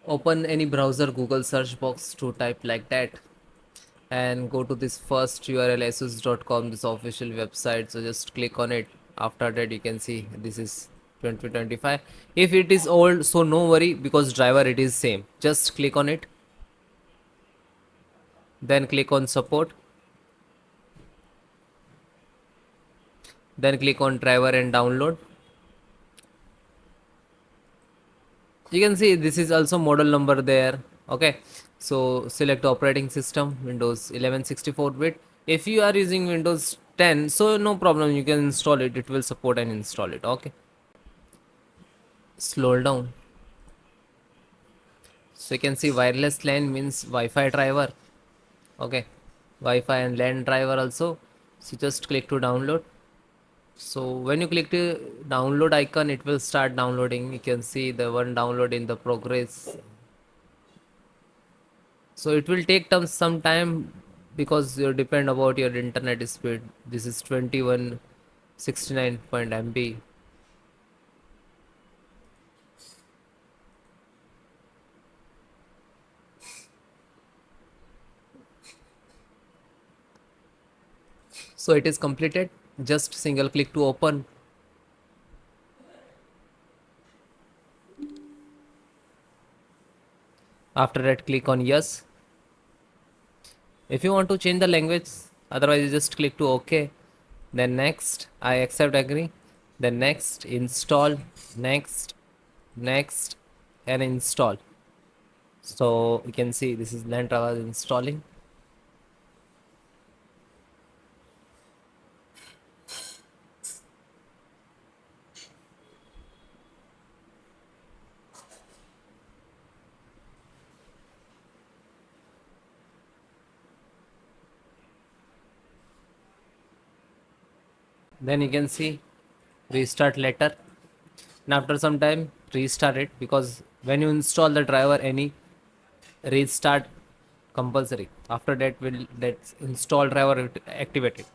Open any browser, Google search box to type like that, and go to this first URL asus.com, this official website. So just click on it. After that you can see this is 2025. If it is old, so no worry, because driver it is same. Just click on it, then click on support, then click on driver and download. You can see this is also model number there. Okay, so select operating system, Windows 11 64-bit. If you are using Windows 10, so no problem, you can install it, it will support and install it. Okay, slow down. So you can see wireless LAN means Wi-Fi driver. Okay, Wi-Fi and LAN driver also. So just click to download. So when you click the download icon, it will start downloading. You can see the one download in the progress. So it will take some time, because you depend about your internet speed. This is 2169.MB. So it is completed. Just single click to open. After that, click on yes. If you want to change the language, otherwise you just click to OK. Then next, I accept, agree. Then next, install, next, next, and install. So you can see this is LAN driver installing. Then you can see restart later, and after some time restart it, because when you install the driver, any restart compulsory. After that will that install driver activated.